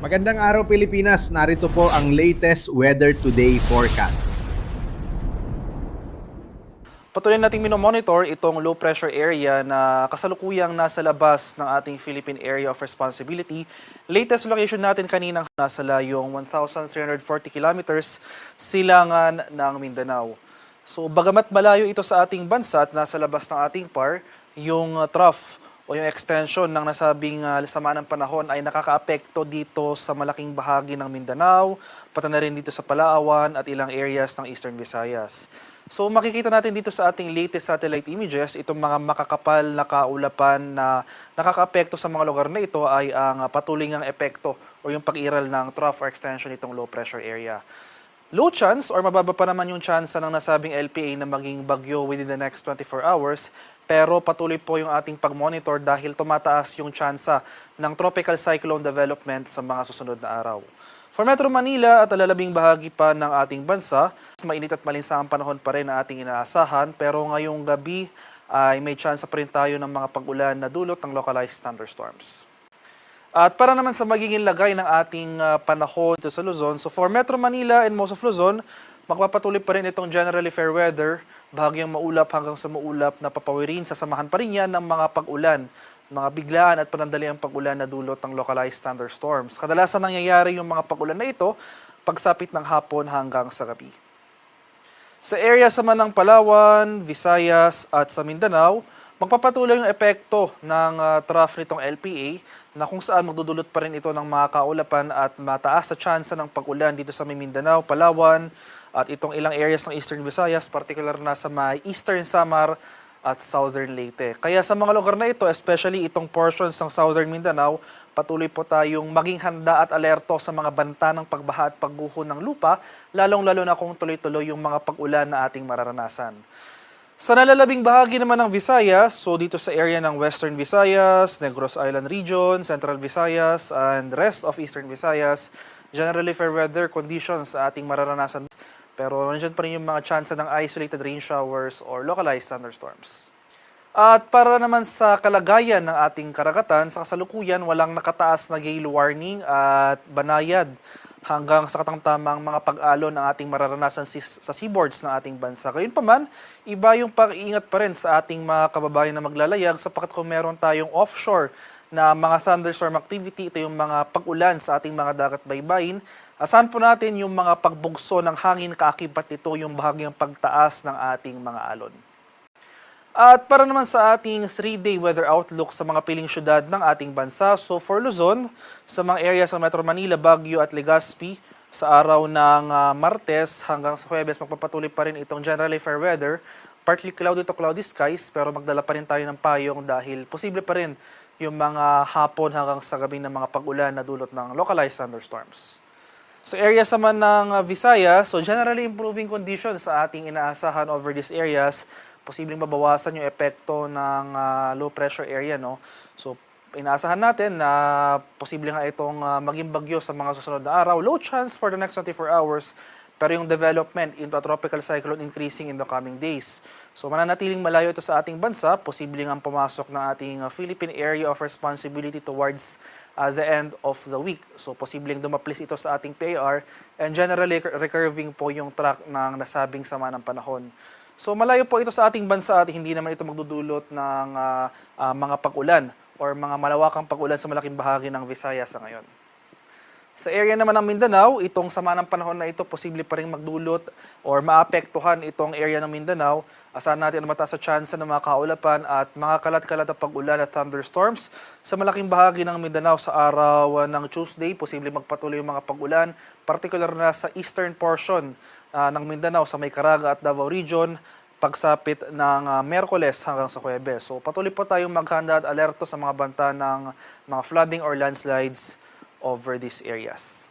Magandang araw Pilipinas, narito po ang latest weather today forecast. Patuloy nating minomonitor itong low pressure area na kasalukuyang nasa labas ng ating Philippine Area of Responsibility. Latest location natin kaninang nasa layong 1,340 kilometers silangan ng Mindanao. So bagamat malayo ito sa ating bansa at nasa labas ng ating PAR, yung trough o yung extension ng nasabing sama ng panahon ay nakakaapekto dito sa malaking bahagi ng Mindanao, pati na rin dito sa Palawan at ilang areas ng Eastern Visayas. So makikita natin dito sa ating latest satellite images, itong mga makakapal na kaulapan na nakakaapekto sa mga lugar na ito ay ang patuloy ngang epekto o yung pag-iral ng trough or extension itong low pressure area. Low chance or mababa pa naman yung chance ng nasabing LPA na maging bagyo within the next 24 hours, pero patuloy po yung ating pag-monitor dahil tumataas yung tsansa ng tropical cyclone development sa mga susunod na araw. For Metro Manila at alalabing bahagi pa ng ating bansa, mainit at malinsangang panahon pa rin ang ating inaasahan, pero ngayong gabi ay may tsansa pa rin tayo ng mga pag-ulan na dulot ng localized thunderstorms. At para naman sa magiging lagay ng ating panahon dito sa Luzon, so for Metro Manila and most of Luzon, magpapatuloy pa rin itong generally fair weather, bahagyang maulap hanggang sa maulap na papawirin, sasamahan pa rin yan ng mga pag-ulan, mga biglaan at panandaliang pag-ulan na dulot ng localized thunderstorms. Kadalasan nangyayari yung mga pag-ulan na ito pagsapit ng hapon hanggang sa gabi. Sa area naman ng Palawan, Visayas at sa Mindanao, magpapatuloy yung epekto ng trough nitong LPA na kung saan magdudulot pa rin ito ng mga kaulapan at mataas sa tsansa ng pag-ulan dito sa Mindanao, Palawan at itong ilang areas ng Eastern Visayas, particular na sa may Eastern Samar at Southern Leyte. Kaya sa mga lugar na ito, especially itong portions ng Southern Mindanao, patuloy po tayong maging handa at alerto sa mga banta ng pagbaha at pagguho ng lupa, lalong-lalo na kung tuloy-tuloy yung mga pag-ulan na ating mararanasan. Sa nalalabing bahagi naman ng Visayas, so dito sa area ng Western Visayas, Negros Island Region, Central Visayas, and rest of Eastern Visayas, generally fair weather conditions sa ating mararanasan. Pero nandiyan pa rin yung mga tsansa ng isolated rain showers or localized thunderstorms. At para naman sa kalagayan ng ating karagatan, sa kasalukuyan walang nakataas na gale warning at banayad hanggang sa katamtamang mga pag-alon ng ating mararanasan sa seaboards ng ating bansa. Gayunpaman, iba yung pag-iingat pa rin sa ating mga kababayan na maglalayag sapagkat kung meron tayong offshore na mga thunderstorm activity, ito yung mga pag-ulan sa ating mga dagat baybayin, asahan po natin yung mga pagbugso ng hangin kaakibat nito yung bahagyang pagtaas ng ating mga alon. At para naman sa ating 3-day weather outlook sa mga piling syudad ng ating bansa, so for Luzon, sa mga areas ng Metro Manila, Baguio at Legazpi, sa araw ng Martes hanggang sa Huwebes, magpapatuloy pa rin itong generally fair weather, partly cloudy to cloudy skies, pero magdala pa rin tayo ng payong dahil posible pa rin yung mga hapon hanggang sa gabi ng mga pag-ulan na dulot ng localized thunderstorms. Sa areas naman ng Visayas, so generally improving conditions sa ating inaasahan over these areas, posibleng mabawasan yung epekto ng low pressure area, no? So inaasahan natin na posible nga itong maging bagyo sa mga susunod na araw. Low chance for the next 24 hours, pero yung development into a tropical cyclone increasing in the coming days. So mananatiling malayo ito sa ating bansa, posibleng ang pumasok ng ating Philippine Area of Responsibility towards the end of the week. So posibleng dumaplis ito sa ating PAR and generally recurving po yung track ng nasabing sama ng panahon. So malayo po ito sa ating bansa at hindi naman ito magdudulot ng mga pag-ulan or mga malawakang pag-ulan sa malaking bahagi ng Visayas sa ngayon. Sa area naman ng Mindanao, itong sama ng panahon na ito posible pa rin magdulot or maapektuhan itong area ng Mindanao. Asahan natin na mataas sa tsansa ng mga kaulapan at mga kalat-kalat na pag-ulan at thunderstorms. Sa malaking bahagi ng Mindanao sa araw ng Tuesday, posible magpatuloy yung mga pag-ulan, particular na sa eastern portion ng Mindanao sa may Caraga at Davao Region, pagsapit ng Miyerkules hanggang sa Huwebes. So patuloy po tayong maghanda at alerto sa mga banta ng mga flooding or landslides over these areas.